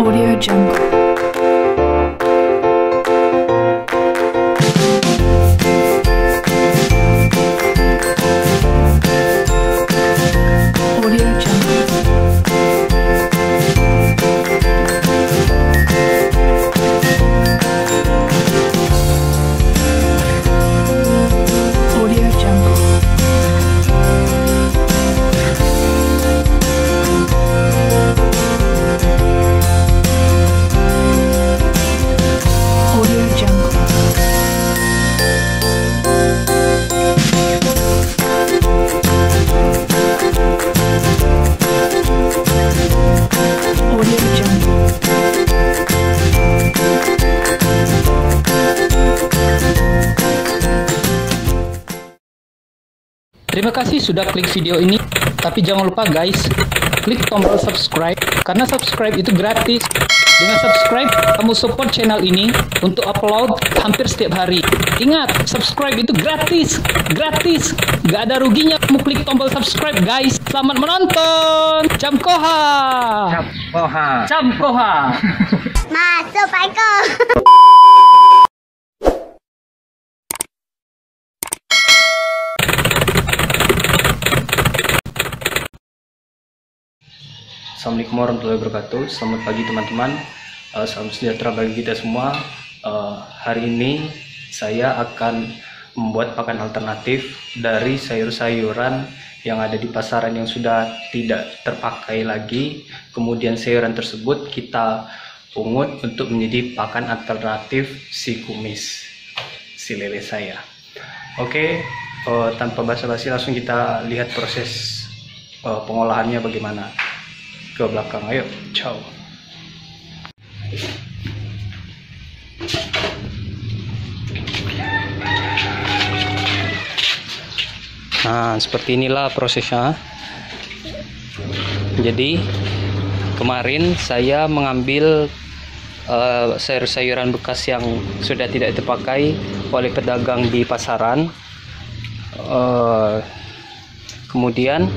Audio Jungle. Terima kasih sudah klik video ini, tapi jangan lupa guys, klik tombol subscribe, karena subscribe itu gratis. Dengan subscribe, kamu support channel ini untuk upload hampir setiap hari. Ingat, subscribe itu gratis, gak ada ruginya kamu klik tombol subscribe guys. Selamat menonton, Camkoha. Masuk Paiko. Assalamualaikum warahmatullahi wabarakatuh. Selamat pagi teman-teman. Salam sejahtera bagi kita semua. Hari ini saya akan membuat pakan alternatif dari sayur-sayuran yang ada di pasaran yang sudah tidak terpakai lagi. Kemudian sayuran tersebut kita pungut untuk menjadi pakan alternatif si kumis, si lele saya. Oke, tanpa basa-basi langsung kita lihat proses pengolahannya bagaimana. Ke belakang, ayo, ciao. Nah, seperti inilah prosesnya. Jadi kemarin saya mengambil sayur-sayuran bekas yang sudah tidak terpakai oleh pedagang di pasaran. Kemudian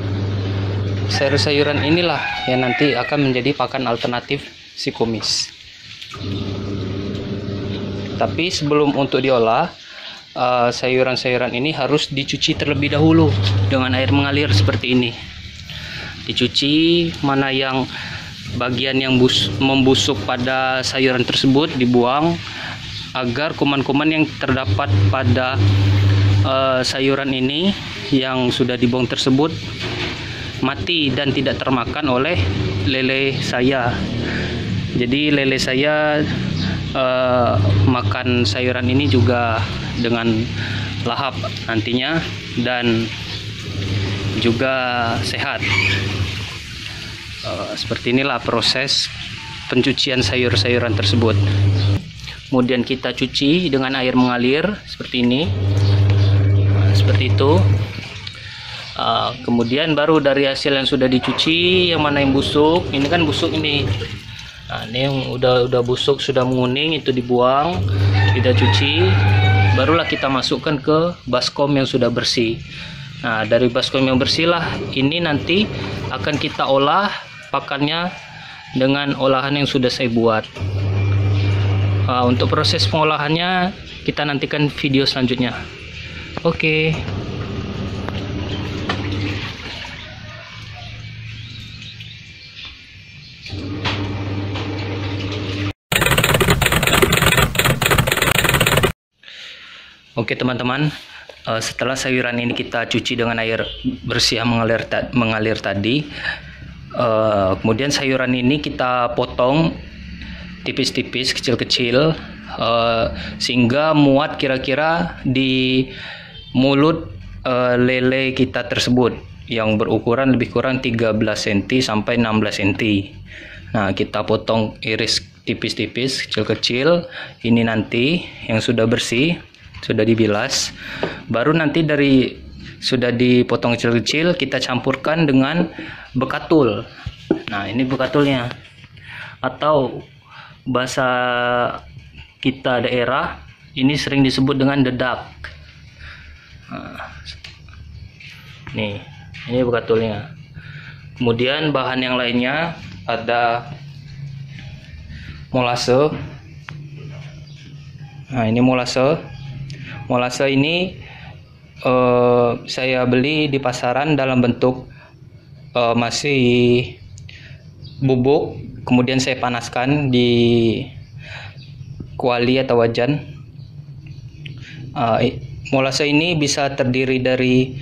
sayur-sayuran inilah yang nanti akan menjadi pakan alternatif si kumis. Tapi sebelum untuk diolah, sayuran-sayuran ini harus dicuci terlebih dahulu dengan air mengalir seperti ini. Dicuci, mana yang bagian yang membusuk pada sayuran tersebut dibuang, agar kuman-kuman yang terdapat pada sayuran ini yang sudah dibuang tersebut mati dan tidak termakan oleh lele saya. Jadi lele saya makan sayuran ini juga dengan lahap nantinya dan juga sehat. Seperti inilah proses pencucian sayur-sayuran tersebut. Kemudian kita cuci dengan air mengalir seperti ini, seperti itu. Kemudian baru dari hasil yang sudah dicuci, yang mana yang busuk, ini kan busuk ini. Nah, ini yang udah busuk, sudah menguning, itu dibuang, kita cuci, barulah kita masukkan ke baskom yang sudah bersih. Nah, dari baskom yang bersih lah ini nanti akan kita olah pakannya dengan olahan yang sudah saya buat. Untuk proses pengolahannya kita nantikan video selanjutnya. Oke. Oke teman-teman, setelah sayuran ini kita cuci dengan air bersih yang mengalir tadi, kemudian sayuran ini kita potong tipis-tipis, kecil-kecil, sehingga muat kira-kira di mulut lele kita tersebut yang berukuran lebih kurang 13 cm sampai 16 cm. Nah, kita potong iris tipis-tipis, kecil-kecil. Ini nanti yang sudah bersih, sudah dibilas, baru nanti dari sudah dipotong kecil-kecil kita campurkan dengan bekatul. Nah, ini bekatulnya, atau bahasa kita daerah ini sering disebut dengan dedak. Nah, nih, ini bekatulnya. Kemudian bahan yang lainnya ada molase. Nah, ini molase. Molase ini saya beli di pasaran dalam bentuk masih bubuk, kemudian saya panaskan di kuali atau wajan. Molase ini bisa terdiri dari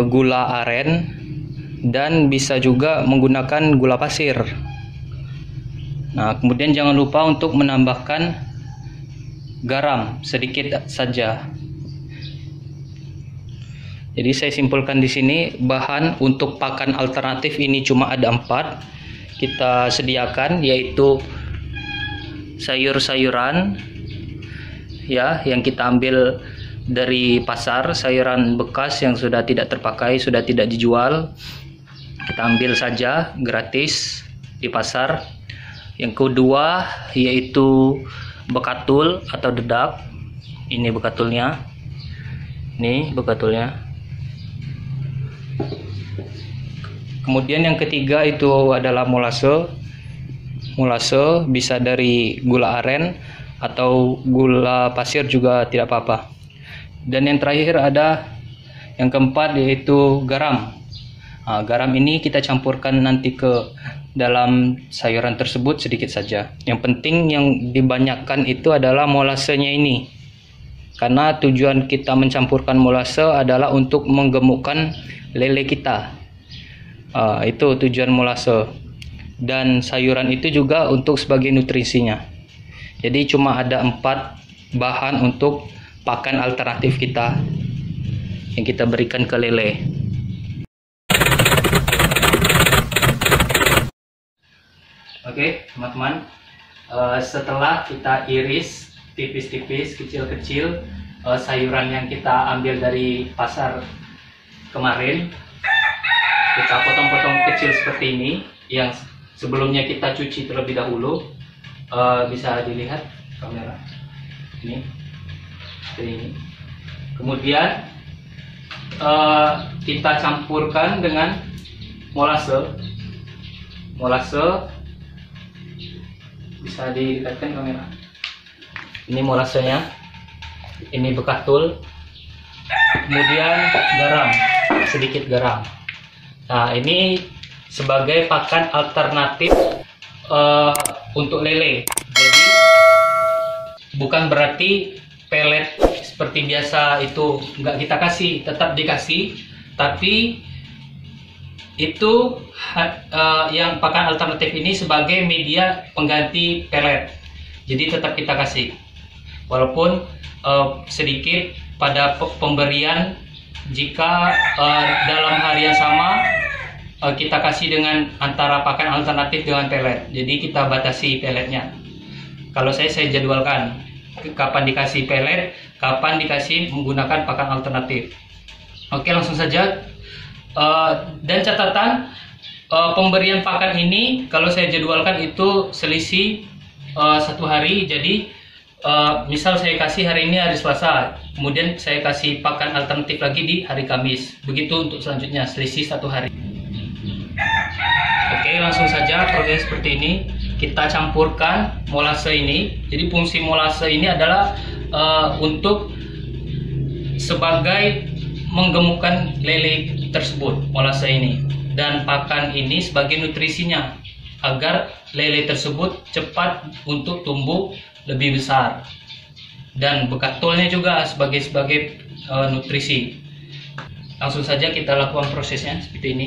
gula aren dan bisa juga menggunakan gula pasir. Nah, kemudian jangan lupa untuk menambahkan garam sedikit saja. Jadi saya simpulkan di sini bahan untuk pakan alternatif ini cuma ada 4 kita sediakan, yaitu sayur-sayuran ya yang kita ambil dari pasar, sayuran bekas yang sudah tidak terpakai, sudah tidak dijual, kita ambil saja gratis di pasar. Yang kedua yaitu bekatul atau dedak. Ini bekatulnya. Ini bekatulnya. Kemudian yang ketiga itu adalah molase. Molase bisa dari gula aren atau gula pasir juga tidak apa-apa. Dan yang terakhir ada yang keempat yaitu garam. Nah, garam ini kita campurkan nanti ke dalam sayuran tersebut sedikit saja. Yang penting yang dibanyakkan itu adalah molasenya ini. Karena tujuan kita mencampurkan molase adalah untuk menggemukkan lele kita. Itu tujuan molase. Dan sayuran itu juga untuk sebagai nutrisinya. Jadi cuma ada 4 bahan untuk pakan alternatif kita yang kita berikan ke lele. Oke, teman-teman, setelah kita iris tipis-tipis, kecil-kecil sayuran yang kita ambil dari pasar kemarin, kita potong-potong kecil seperti ini, yang sebelumnya kita cuci terlebih dahulu. Bisa dilihat kamera ini, seperti ini. Kemudian kita campurkan dengan molase. Bisa didekatkan kamera. Ini molasenya, ini bekatul, kemudian garam, sedikit garam. Nah, ini sebagai pakan alternatif untuk lele. Jadi bukan berarti pelet seperti biasa itu nggak kita kasih, tetap dikasih, tapi itu yang pakan alternatif ini sebagai media pengganti pelet. Jadi tetap kita kasih, walaupun sedikit pada pemberian. Jika dalam hari yang sama kita kasih dengan antara pakan alternatif dengan pelet, jadi kita batasi peletnya. Kalau saya jadwalkan kapan dikasih pelet, kapan dikasih menggunakan pakan alternatif. Oke, langsung saja. Dan catatan pemberian pakan ini kalau saya jadwalkan itu selisih 1 hari. Jadi misal saya kasih hari ini hari Selasa, kemudian saya kasih pakan alternatif lagi di hari Kamis. Begitu untuk selanjutnya, selisih 1 hari. Oke, langsung saja proses seperti ini. Kita campurkan molase ini. Jadi fungsi molase ini adalah untuk sebagai menggemukkan lele tersebut, molase ini, dan pakan ini sebagai nutrisinya agar lele tersebut cepat untuk tumbuh lebih besar, dan bekatulnya juga sebagai nutrisi. Langsung saja kita lakukan prosesnya seperti ini.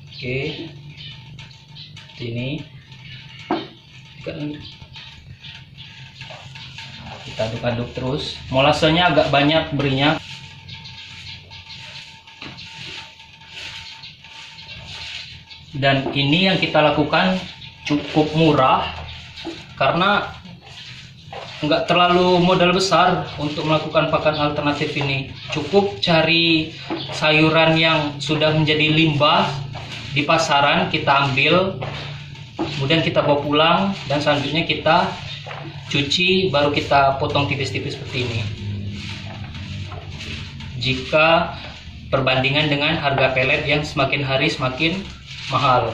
Oke, seperti ini. Kita aduk-aduk terus. Molasenya agak banyak berinya. Dan ini yang kita lakukan cukup murah karena nggak terlalu modal besar untuk melakukan pakan alternatif ini. Cukup cari sayuran yang sudah menjadi limbah di pasaran, kita ambil, kemudian kita bawa pulang, dan selanjutnya kita cuci, baru kita potong tipis-tipis seperti ini. Jika perbandingan dengan harga pelet yang semakin hari semakin mahal.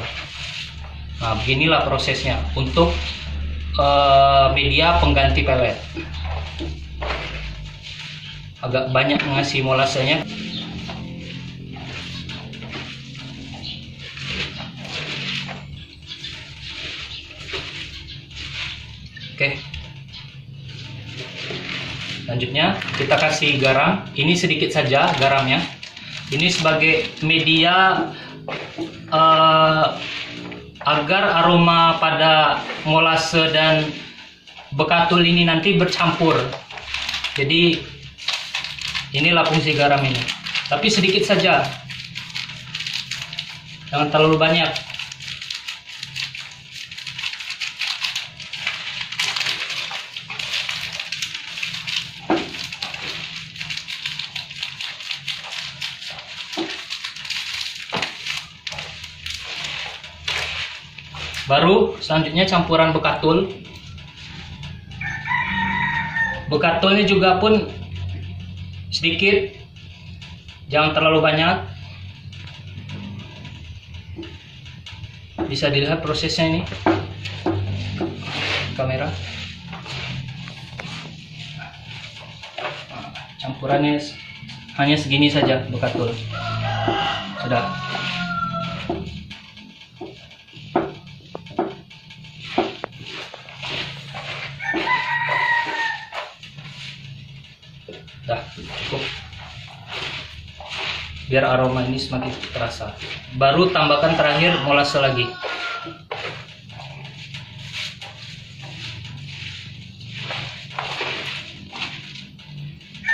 Nah, beginilah prosesnya untuk media pengganti pelet. Agak banyak ngasih molasenya. Oke. Selanjutnya kita kasih garam. Ini sedikit saja garamnya. Ini sebagai media agar aroma pada molase dan bekatul ini nanti bercampur. Jadi inilah fungsi garam ini. Tapi sedikit saja, jangan terlalu banyak. Baru selanjutnya campuran bekatul. Bekatulnya juga pun sedikit, jangan terlalu banyak. Bisa dilihat prosesnya ini, kamera. Campurannya hanya segini saja bekatul. Sudah. Dah cukup, biar aroma ini semakin terasa. Baru tambahkan terakhir molase lagi.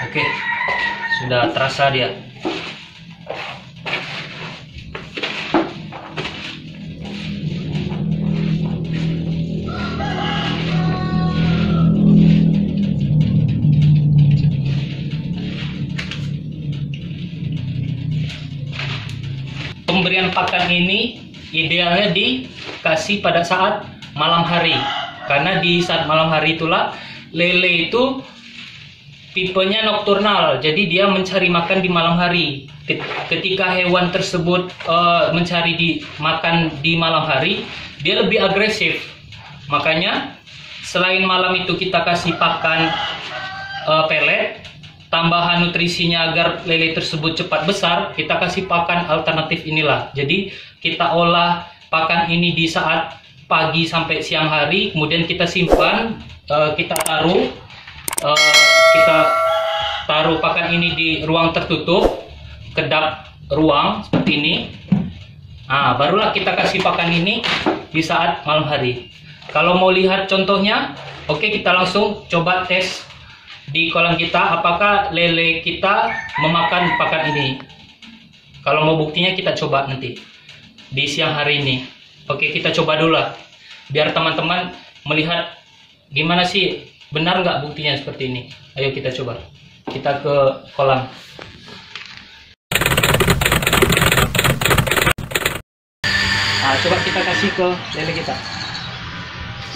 Oke, sudah terasa dia. Pemberian pakan ini idealnya dikasih pada saat malam hari, karena di saat malam hari itulah lele itu tipenya nokturnal, jadi dia mencari makan di malam hari. Ketika hewan tersebut mencari makan di malam hari, dia lebih agresif. Makanya selain malam itu kita kasih pakan pelet, tambahan nutrisinya agar lele tersebut cepat besar, kita kasih pakan alternatif inilah. Jadi kita olah pakan ini di saat pagi sampai siang hari, kemudian kita simpan, kita taruh pakan ini di ruang tertutup, kedap ruang seperti ini. Nah, barulah kita kasih pakan ini di saat malam hari. Kalau mau lihat contohnya, oke, kita langsung coba tes di kolam kita, apakah lele kita memakan pakan ini. Kalau mau buktinya kita coba nanti di siang hari ini. Oke, kita coba dulu lah, biar teman-teman melihat gimana sih, benar nggak buktinya seperti ini. Ayo kita coba, kita ke kolam. Nah, coba kita kasih ke lele kita.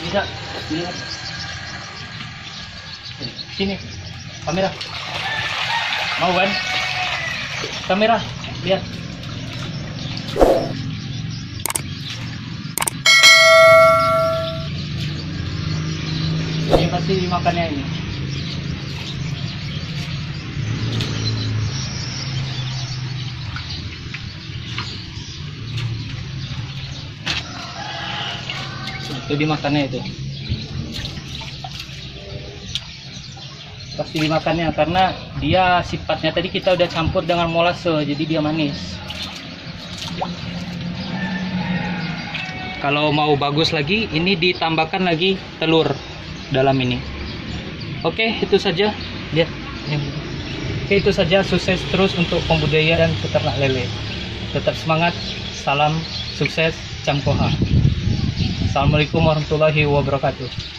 Bisa lihat. Sini, kamera. Mau kan? Kamera, lihat. Ini pasti dimakannya ini. Itu dimakannya itu. Pasti dimakannya karena dia sifatnya tadi kita udah campur dengan molase, jadi dia manis. Kalau mau bagus lagi, ini ditambahkan lagi telur dalam ini. Oke, itu saja. Lihat. Oke, itu saja. Sukses terus untuk pembudidayaan peternak lele. Tetap semangat. Salam sukses Camkoha. Assalamualaikum warahmatullahi wabarakatuh.